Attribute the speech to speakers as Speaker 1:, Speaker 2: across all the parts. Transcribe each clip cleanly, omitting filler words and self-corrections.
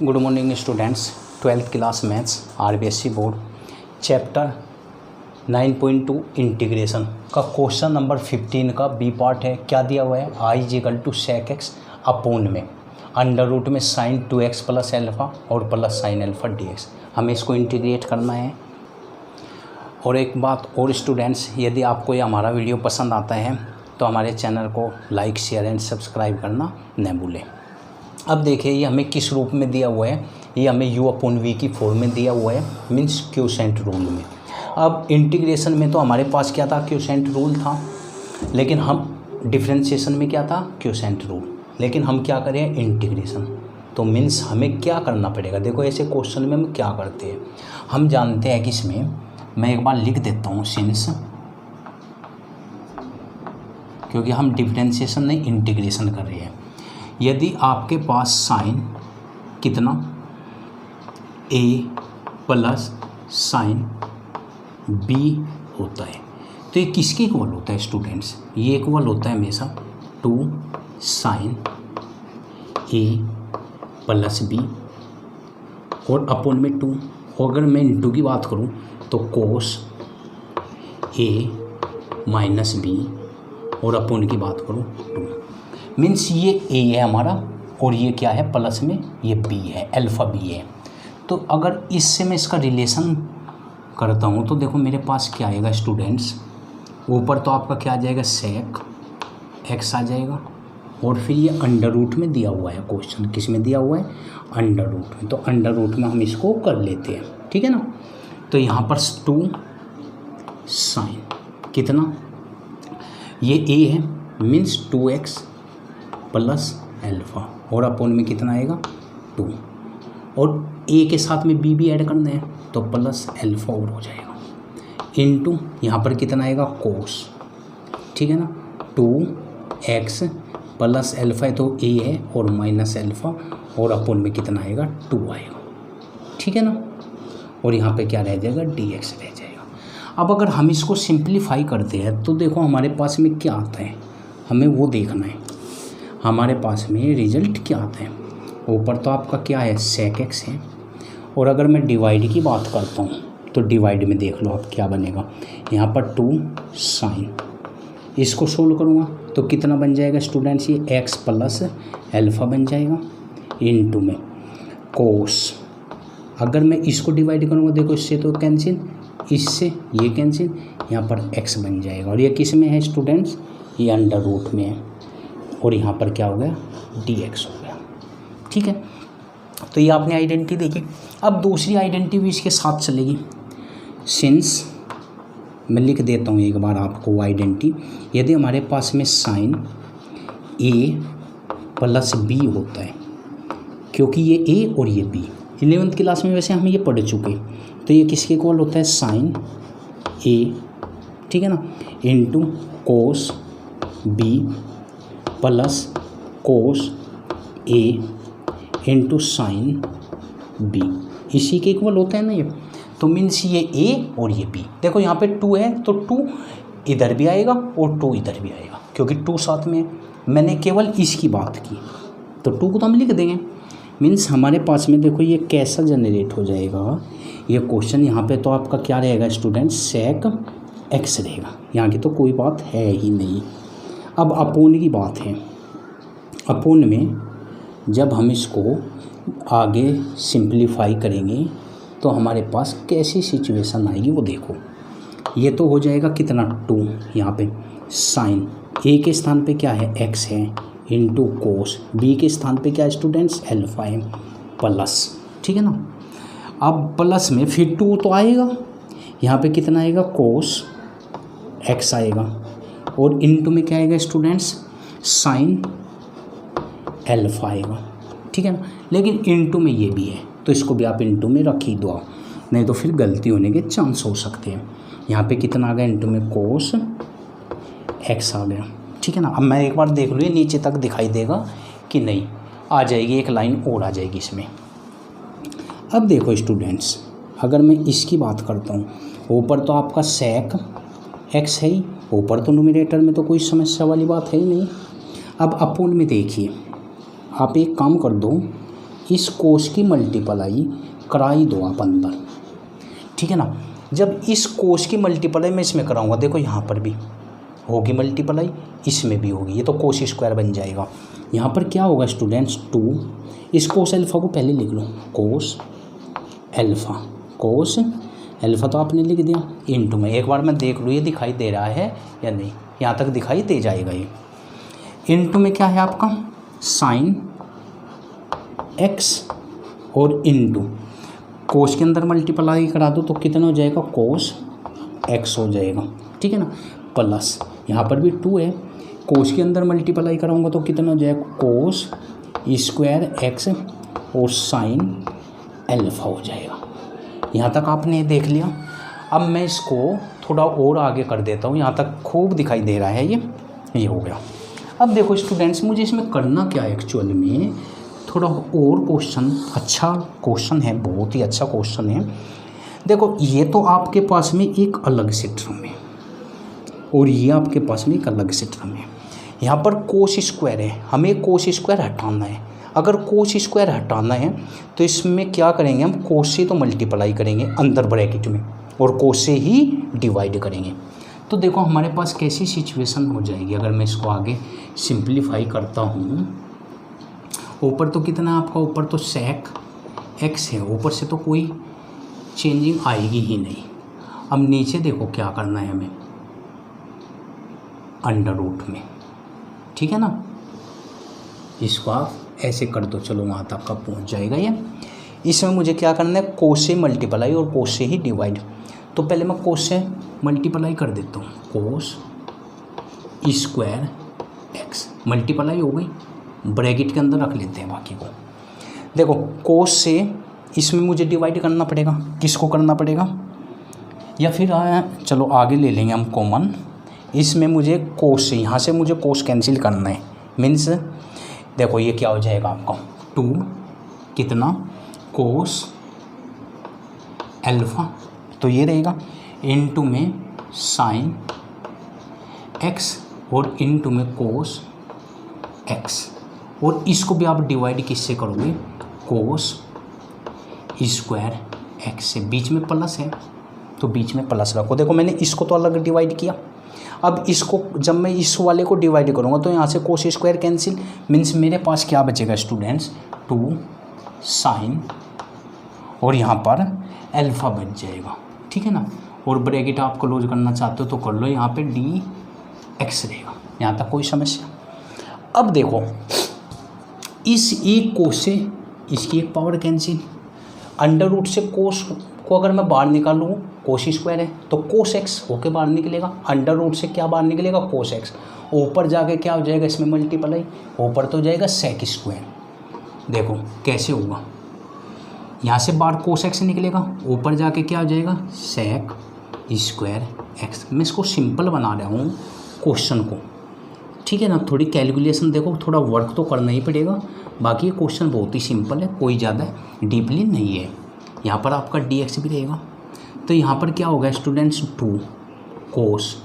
Speaker 1: Good morning students. 12th class maths RBSE board chapter 9.2 integration का question number 15 का B part है। क्या दिया हुआ है? I is equal to sec x upon में अंडर रूट में साइन 2x प्लस एल्फ़ा और प्लस साइन एल्फ़ा dx। हमें इसको इंटीग्रेट करना है। और एक बात और स्टूडेंट्स, यदि आपको ये हमारा वीडियो पसंद आता है तो हमारे चैनल को लाइक शेयर एंड सब्सक्राइब करना न भूलें। अब देखिए ये हमें किस रूप में दिया हुआ है। ये हमें u अपॉन v की फॉर्म में दिया हुआ है, मीन्स क्वोशेंट रूल में। अब इंटीग्रेशन में तो हमारे पास क्या था? क्वोशेंट रूल था। लेकिन हम डिफरेंशिएशन में क्या था? Quotient rule. लेकिन हम क्या करें? इंटीग्रेशन। तो मीन्स हमें क्या करना पड़ेगा? देखो ऐसे क्वेश्चन में हम क्या करते हैं, हम जानते हैं कि इसमें मैं एक बार लिख देता हूँ सिंस, क्योंकि हम डिफरेंशिएशन नहीं इंटीग्रेशन कर रहे हैं। यदि आपके पास साइन कितना a प्लस साइन b होता है तो ये किसके इक्वल होता है स्टूडेंट्स? ये इक्वल होता है हमेशा 2 साइन a प्लस b और अपॉन में 2। और अगर मैं इंटू की बात करूँ तो कोस a माइनस b और अपॉन की बात करूँ 2। मीन्स ये a है हमारा और ये क्या है? प्लस में ये b है, अल्फ़ा b है। तो अगर इससे मैं इसका रिलेशन करता हूँ तो देखो मेरे पास क्या आएगा स्टूडेंट्स? ऊपर तो आपका क्या आ जाएगा? सेक x आ जाएगा और फिर ये अंडर रूट में दिया हुआ है। क्वेश्चन किस में दिया हुआ है? अंडर रूट में। तो अंडर रूट में हम इसको कर लेते हैं, ठीक है ना। तो यहाँ पर 2 साइन कितना, ये a है मीन्स 2x प्लस एल्फ़ा और अपॉन में कितना आएगा? 2 और a के साथ में b भी ऐड करना है तो प्लस एल्फ़ा और हो जाएगा इनटू यहाँ पर कितना आएगा? कोस, ठीक है ना। 2x प्लस एल्फ़ा है तो a है और माइनस एल्फ़ा और अपॉन में कितना आएगा? 2 आएगा, ठीक है ना। और यहाँ पे क्या रह जाएगा? dx रह जाएगा। अब अगर हम इसको सिंप्लीफाई करते हैं तो देखो हमारे पास में क्या आता है, हमें वो देखना है। हमारे पास में रिजल्ट क्या आता है? ऊपर तो आपका क्या है? सेक एक्स है। और अगर मैं डिवाइड की बात करता हूँ तो डिवाइड में देख लो आप क्या बनेगा। यहाँ पर 2 साइन, इसको सोल्व करूँगा तो कितना बन जाएगा स्टूडेंट्स? ये एक्स प्लस एल्फ़ा बन जाएगा इनटू में कोस। अगर मैं इसको डिवाइड करूँगा देखो इससे तो कैंसिल, इससे ये कैंसिल, यहाँ पर एक्स बन जाएगा। और ये किस में है स्टूडेंट्स? ये अंडर रूट में है और यहाँ पर क्या हो गया? dx हो गया, ठीक है। तो ये आपने आइडेंटिटी देखी। अब दूसरी आइडेंटिटी भी इसके साथ चलेगी। सिंस मैं लिख देता हूँ एक बार आपको आइडेंटिटी। यदि हमारे पास में साइन a प्लस b होता है, क्योंकि ये a और ये b 11th क्लास में वैसे हम ये पढ़ चुके, तो ये किसके इक्वल होता है? साइन a, ठीक है ना, into cos b plus cos a into sine b, इसी के इक्वल होता है ना ये। तो मीन्स ये a और ये b। देखो यहाँ पे 2 है तो 2 इधर भी आएगा और 2 इधर भी आएगा, क्योंकि 2 साथ में मैंने केवल इसकी बात की तो 2 को तो हम लिख देंगे। मीन्स हमारे पास में देखो ये कैसा जनरेट हो जाएगा ये क्वेश्चन। यहाँ पे तो आपका क्या रहेगा स्टूडेंट? सेक एक्स रहेगा, यहाँ की तो कोई बात है ही नहीं। अब अपोन की बात है। अपोन में जब हम इसको आगे सिंप्लीफाई करेंगे तो हमारे पास कैसी सिचुएशन आएगी वो देखो। ये तो हो जाएगा कितना? 2, यहाँ पे साइन a के स्थान पे क्या है? x है इंटू कोस b के स्थान पे क्या है स्टूडेंट्स? एल्फ़ा है प्लस, ठीक है ना। अब प्लस में फिर 2 तो आएगा, यहाँ पे कितना आएगा? कोस x आएगा और इनटू में क्या आएगा स्टूडेंट्स? साइन एल्फ़ा आएगा, ठीक है ना। लेकिन इनटू में ये भी है तो इसको भी आप इनटू में रख ही दो, नहीं तो फिर गलती होने के चांस हो सकते हैं। यहाँ पे कितना आ गया? इनटू में कोस x आ गया, ठीक है ना। अब मैं एक बार देख लूँ ये नीचे तक दिखाई देगा कि नहीं, आ जाएगी एक लाइन और आ जाएगी इसमें। अब देखो स्टूडेंट्स, अगर मैं इसकी बात करता हूँ, ऊपर तो आपका सेक x है ही, ऊपर तो न्यूमरेटर में तो कोई समस्या वाली बात है ही नहीं। अब अपोन में देखिए, आप एक काम कर दो, इस कोस की मल्टीप्लाई कराई दो आप अंदर, ठीक है ना। जब इस कोस की मल्टीप्लाई मैं इसमें कराऊंगा, देखो यहाँ पर भी होगी मल्टीप्लाई, इसमें भी होगी, ये तो कोस स्क्वायर बन जाएगा। यहाँ पर क्या होगा स्टूडेंट्स 2, इस कोस अल्फ़ा को पहले लिख लो, कोस अल्फ़ा तो आपने लिख दिया इनटू में, एक बार मैं देख लूँ ये दिखाई दे रहा है या नहीं, यहाँ तक दिखाई दे जाएगा ये। इनटू में क्या है आपका साइन एक्स और इनटू कोस के अंदर मल्टीप्लाई करा दो तो कितना हो जाएगा, कोस एक्स हो जाएगा, ठीक है ना। प्लस यहाँ पर भी 2 है, कोस के अंदर मल्टीप्लाई कराऊंगा तो कितना हो जाएगा, कोस स्क्वायर एक्स और साइन अल्फ़ा हो जाएगा। यहाँ तक आपने देख लिया। अब मैं इसको थोड़ा और आगे कर देता हूँ, यहाँ तक खूब दिखाई दे रहा है ये हो गया। अब देखो स्टूडेंट्स, मुझे इसमें करना क्या है एक्चुअल में, थोड़ा और क्वेश्चन, अच्छा क्वेश्चन है, बहुत ही अच्छा क्वेश्चन है। देखो ये तो आपके पास में एक अलग से टर्म है और ये आपके पास में एक अलग से टर्म है। यहाँ पर कोस स्क्वायर है, हमें कोस स्क्वायर हटाना है। अगर कोस स्क्वायर हटाना है तो इसमें क्या करेंगे, हम कोस से तो मल्टीप्लाई करेंगे अंदर ब्रैकेट में और कोस से ही डिवाइड करेंगे। तो देखो हमारे पास कैसी सिचुएशन हो जाएगी अगर मैं इसको आगे सिंप्लीफाई करता हूँ। ऊपर तो कितना आपका, ऊपर तो सेक एक्स है, ऊपर से तो कोई चेंजिंग आएगी ही नहीं। अब नीचे देखो क्या करना है हमें, अंडर रूट में, ठीक है ना। इसको आप ऐसे कर दो, चलो वहाँ तक का पहुँच जाएगा ये। इसमें मुझे क्या करना है, कोस से मल्टीप्लाई और कोस से ही डिवाइड। तो पहले मैं कोस से मल्टीप्लाई कर देता हूँ, कोस स्क्वायर एक्स मल्टीप्लाई हो गई, ब्रैकेट के अंदर रख लेते हैं बाकी को। देखो कोस से इसमें मुझे डिवाइड करना पड़ेगा, किसको करना पड़ेगा, या फिर चलो आगे ले लेंगे हम कॉमन। इसमें मुझे कोस से, यहाँ से मुझे कोस कैंसिल करना है, मीन्स देखो ये क्या हो जाएगा आपका 2 कितना कोस अल्फ़ा, तो ये रहेगा इनटू में साइन एक्स और इनटू में कोस एक्स, और इसको भी आप डिवाइड किससे करोगे, कोस स्क्वायर एक्स से। बीच में प्लस है तो बीच में प्लस रखो। देखो मैंने इसको तो अलग डिवाइड किया, अब इसको जब मैं इस वाले को डिवाइड करूँगा तो यहाँ से कोस स्क्वायर कैंसिल, मीन्स मेरे पास क्या बचेगा स्टूडेंट्स 2 साइन और यहाँ पर अल्फ़ा बच जाएगा, ठीक है ना। और ब्रैकेट आप क्लोज करना चाहते हो तो कर लो, यहाँ पे डी एक्स रहेगा। यहाँ तक कोई समस्या। अब देखो इस एक कोस से इसकी एक पावर कैंसिल, अंडर रूट से कोस को अगर मैं बाहर निकालूँ, कोस स्क्वायर है तो कोस एक्स होके बाहर निकलेगा, अंडर रूट से क्या बाहर निकलेगा, कोस एक्स। ऊपर जाके क्या हो जाएगा इसमें मल्टीप्लाई, ऊपर तो जाएगा सेक स्क्वायर। देखो कैसे होगा, यहाँ से बाहर कोस एक्स निकलेगा, ऊपर जाके क्या हो जाएगा सेक स्क्वायर एक्स। मैं इसको सिंपल बना रहा हूँ क्वेश्चन को, ठीक है ना। थोड़ी कैलकुलेशन देखो, थोड़ा वर्क तो करना ही पड़ेगा, बाकी ये क्वेश्चन बहुत ही सिंपल है, कोई ज़्यादा डीपली नहीं है। यहाँ पर आपका डी एक्स भी रहेगा, तो यहाँ पर क्या होगा स्टूडेंट्स 2 कोस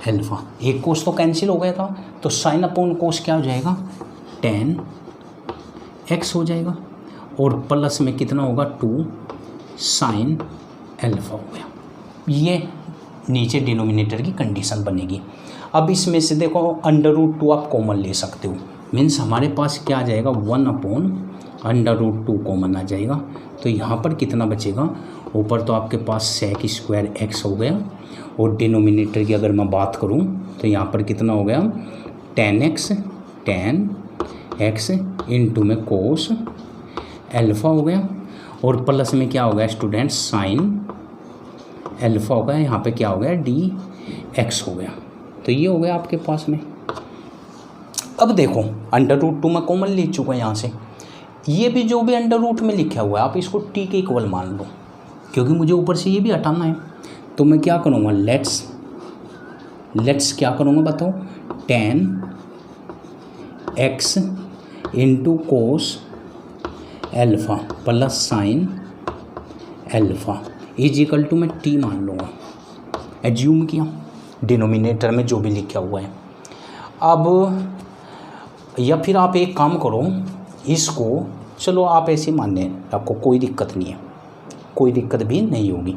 Speaker 1: अल्फ़ा, एक कोस तो कैंसिल हो गया था तो साइन अपॉन कोस क्या हो जाएगा tan एक्स हो जाएगा, और प्लस में कितना होगा 2 साइन अल्फ़ा हो गया। ये नीचे डिनोमिनेटर की कंडीशन बनेगी। अब इसमें से देखो अंडर रूट 2 आप कॉमन ले सकते हो, मीन्स हमारे पास क्या आ जाएगा 1 अपॉन अंडर रूट 2 कॉमन आ जाएगा। तो यहाँ पर कितना बचेगा, ऊपर तो आपके पास सेक स्क्वायर एक्स हो गया, और डिनोमिनेटर की अगर मैं बात करूँ तो यहाँ पर कितना हो गया tan एक्स इंटू में कोस अल्फ़ा हो गया, और प्लस में क्या हो गया स्टूडेंट साइन अल्फ़ा हो गया, यहाँ पे क्या हो गया डी एक्स हो गया। तो ये हो गया आपके पास में। अब देखो अंडर रूट 2 मैं कॉमन ले चुका यहाँ से, ये भी जो भी अंडर रूट में लिखा हुआ है आप इसको टी के इक्वल मान लो, क्योंकि मुझे ऊपर से ये भी हटाना है। तो मैं क्या करूँगा, लेट्स क्या करूँगा बताओ, tan x into cos alpha plus sine alpha is equal to मैं टी मान लूँगा, एज्यूम किया डिनोमिनेटर में जो भी लिखा हुआ है। अब या फिर आप एक काम करो, इसको चलो आप ऐसे मानने आपको कोई दिक्कत नहीं है, कोई दिक्कत भी नहीं होगी।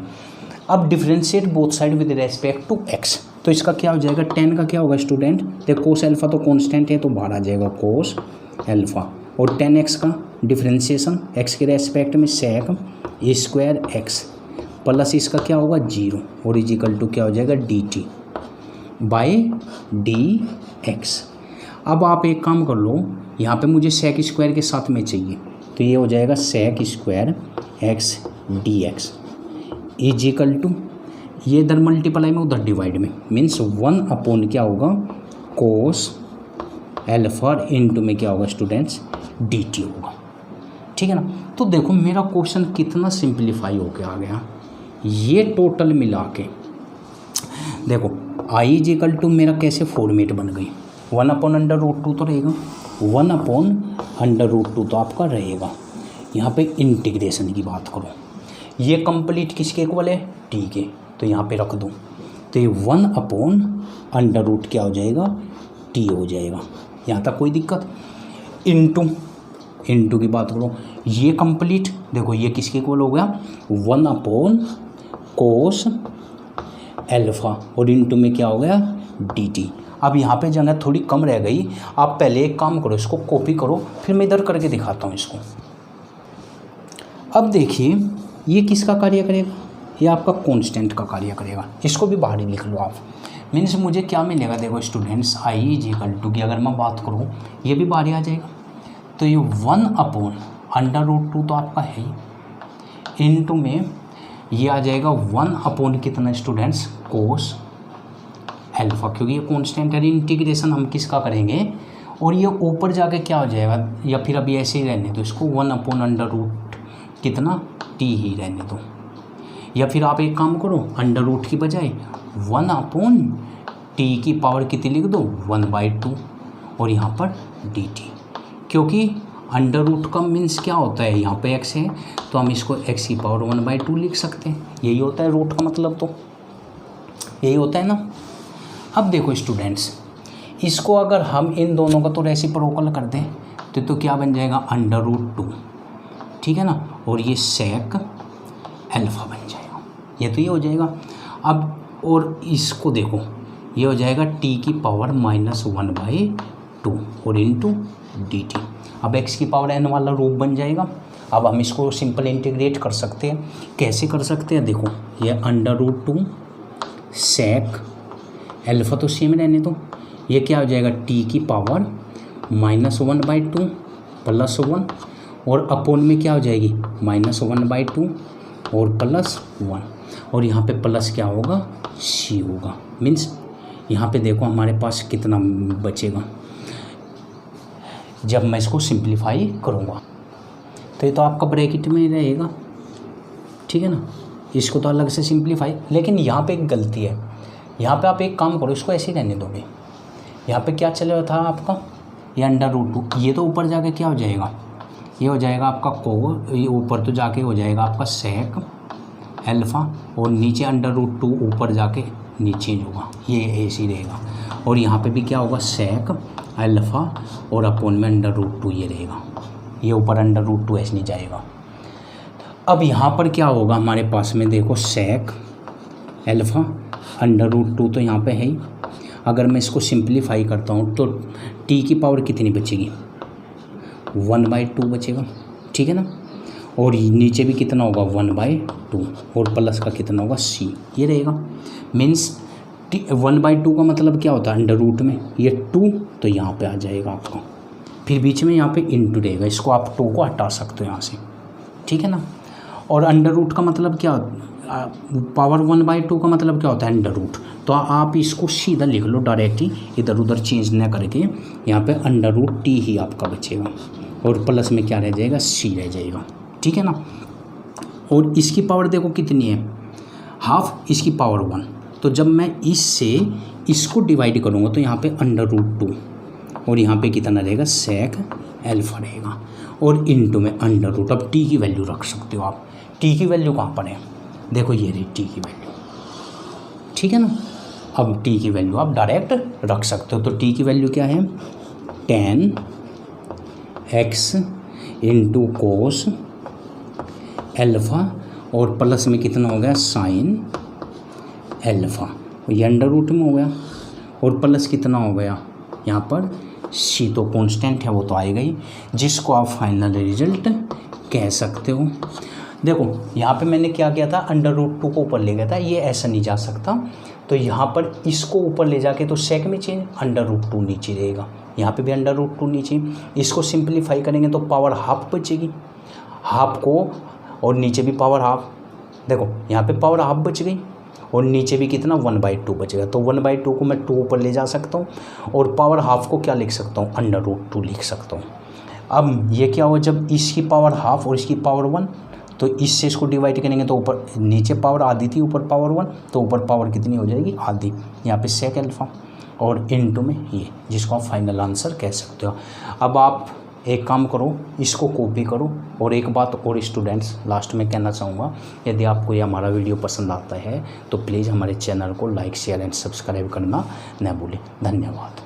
Speaker 1: अब differentiate both side with respect to x, तो इसका क्या हो जाएगा, टेन का क्या होगा स्टूडेंट, देखो कोस एल्फा तो कांस्टेंट है तो बाहर आ जाएगा कोस एल्फा, और 10x का डिफ्रेंशिएशन एक्स के रेस्पेक्ट में सेक ए स्क्वायर एक्स प्लस इसका क्या होगा 0 और इजिकल टू क्या हो जाएगा dt बाय dx। अब आप एक काम कर लो, यहाँ पे मुझे सेक स्क्वायर के साथ में चाहिए, तो ये हो जाएगा sec square x dx is equal to ये इधर मल्टीप्लाई में उधर डिवाइड में, मीन्स 1 अपॉन क्या होगा कोस एल्फा इंटू में क्या होगा स्टूडेंट्स dt होगा। ठीक है ना। तो देखो मेरा क्वेश्चन कितना सिंप्लीफाई होके आ गया, ये टोटल मिला के देखो आई इजिकल टू मेरा कैसे फॉर्मेट बन गई, 1/√2 तो रहेगा, 1/√2 तो आपका रहेगा। यहाँ पे इंटीग्रेशन की बात करो, ये कंप्लीट किसके इक्वल है टी के, तो यहाँ पे रख दूँ तो ये 1/√, क्या हो जाएगा टी हो जाएगा। यहाँ तक कोई दिक्कत। इंटू की बात करो, ये कंप्लीट देखो ये किसके इक्वल हो गया 1/cos एल्फा और इंटू में क्या हो गया dt। अब यहाँ पे जगह थोड़ी कम रह गई, आप पहले एक काम करो इसको कॉपी करो, फिर मैं इधर करके दिखाता हूँ इसको। अब देखिए ये किसका कार्य करेगा, ये आपका कांस्टेंट का कार्य करेगा, इसको भी बाहर ही लिख लो आप। मीन्स मुझे क्या मिलेगा देखो स्टूडेंट्स आई इजिकल टू की अगर मैं बात करूँ ये भी बाहर आ जाएगा, तो ये 1/√2 तो आपका है ही, इनटू में ये आ जाएगा 1/ कितना स्टूडेंट्स कोस एल्फा, क्योंकि ये कांस्टेंट है। इंटीग्रेशन हम किसका करेंगे और ये ऊपर जाके क्या हो जाएगा, या फिर अभी ऐसे ही रहने दो इसको 1/√, कितना टी ही रहने दो, या फिर आप एक काम करो अंडर रूट की बजाय 1/t की पावर कितनी लिख दो 1/2 और यहाँ पर dt, क्योंकि अंडर रूट का मीन्स क्या होता है यहाँ पे x है तो हम इसको x की पावर 1/2 लिख सकते हैं, यही होता है रूट का मतलब, तो यही होता है ना। अब देखो स्टूडेंट्स इसको अगर हम इन दोनों का तो रेसिप्रोकल कर दें तो क्या बन जाएगा अंडर√2, ठीक है ना, और ये सेक एल्फा बन जाएगा, ये तो ये हो जाएगा। अब और इसको देखो ये हो जाएगा t की पावर -1/2 और इंटू dt। अब x की पावर n वाला रूप बन जाएगा। अब हम इसको सिंपल इंटीग्रेट कर सकते हैं, कैसे कर सकते हैं देखो, ये अंडर√2 सेक एल्फा तो सेम रहने दो, ये क्या हो जाएगा t की पावर -1/2 +1 और अपोन में क्या हो जाएगी -1/2 और +1 और यहाँ पे प्लस क्या होगा c होगा। मीन्स यहाँ पे देखो हमारे पास कितना बचेगा जब मैं इसको सिंप्लीफाई करूँगा, तो ये तो आपका ब्रैकेट में ही रहेगा, ठीक है ना। इसको तो अलग से सिंप्लीफाई, लेकिन यहाँ पे एक गलती है, यहाँ पे आप एक काम करो इसको ऐसे ही रहने दोगे। यहाँ पे क्या चल रहा था आपका ये अंडर√2, ये तो ऊपर जाके क्या हो जाएगा, ये हो जाएगा आपका ये ऊपर तो जाके हो जाएगा आपका सेक एल्फा और नीचे अंडर√2 ऊपर जाके नीचे होगा, ये ऐसे ही रहेगा। और यहाँ पे भी क्या होगा सेक एल्फा और अपोन में अंडर√2 ये रहेगा, ये ऊपर अंडर√2 ऐसे नहीं जाएगा। अब यहाँ पर क्या होगा हमारे पास में देखो सेक एल्फा अंडर√2 तो यहाँ पे है ही। अगर मैं इसको सिंप्लीफाई करता हूँ तो t की पावर कितनी बचेगी 1/2 बचेगा, ठीक है ना, और नीचे भी कितना होगा 1/2 और प्लस का कितना होगा c, ये रहेगा। मीन्स 1/2 का मतलब क्या होता है अंडर रूट में ये 2 तो यहाँ पे आ जाएगा आपका, फिर बीच में यहाँ पे इंटू रहेगा, इसको आप 2 को हटा सकते हो यहाँ से, ठीक है ना। और अंडर रूट का मतलब क्या, पावर 1/2 का मतलब क्या होता है अंडर रूट, तो आप इसको सीधा लिख लो डायरेक्ट ही, इधर उधर चेंज ना करके, यहाँ पे अंडर√t ही आपका बचेगा और प्लस में क्या रह जाएगा c रह जाएगा, ठीक है ना। और इसकी पावर देखो कितनी है हाफ, इसकी पावर 1, तो जब मैं इससे इसको डिवाइड करूँगा तो यहाँ पे अंडर√2 और यहाँ पे कितना रहेगा सेक एल्फा रहेगा और इनटू में अंडर रूट। अब t की वैल्यू रख सकते हो आप, t की वैल्यू कहाँ पर है देखो ये रही t की वैल्यू, ठीक है ना। अब t की वैल्यू आप डायरेक्ट रख सकते हो, तो t की वैल्यू क्या है 10x इंटू कोस एल्फ़ा और प्लस में कितना हो गया साइन एल्फ़ा, ये अंडर रूट में हो गया और प्लस कितना हो गया यहाँ पर सी, तो कांस्टेंट है वो तो आएगा ही, जिसको आप फाइनल रिजल्ट कह सकते हो। देखो यहाँ पे मैंने क्या किया था, अंडर रूट 2 को ऊपर ले गया था, ये ऐसा नहीं जा सकता, तो यहाँ पर इसको ऊपर ले जाके तो सेक में चेंज, अंडर रूट 2 नीचे रहेगा, यहाँ पे भी अंडर रूट 2 नीचे, इसको सिंप्लीफाई करेंगे तो पावर हाफ बचेगी, हाफ को और नीचे भी पावर हाफ, देखो यहाँ पे पावर हाफ बच गई और नीचे भी कितना 1/2 बचेगा, तो 1/2 को मैं 2 ऊपर ले जा सकता हूँ और पावर हाफ को क्या लिख सकता हूँ, अंडर रूट 2 लिख सकता हूँ। अब ये क्या हुआ, जब इसकी पावर हाफ और इसकी पावर 1, तो इससे इसको डिवाइड करेंगे तो ऊपर नीचे पावर आधी थी, ऊपर पावर 1, तो ऊपर पावर कितनी हो जाएगी आधी, यहाँ पे सेक एल्फ़ा और इनटू में ये, जिसको आप फाइनल आंसर कह सकते हो। अब आप एक काम करो, इसको कॉपी करो। और एक बात और स्टूडेंट्स लास्ट में कहना चाहूँगा, यदि आपको ये हमारा वीडियो पसंद आता है तो प्लीज़ हमारे चैनल को लाइक शेयर एंड सब्सक्राइब करना न भूलें। धन्यवाद।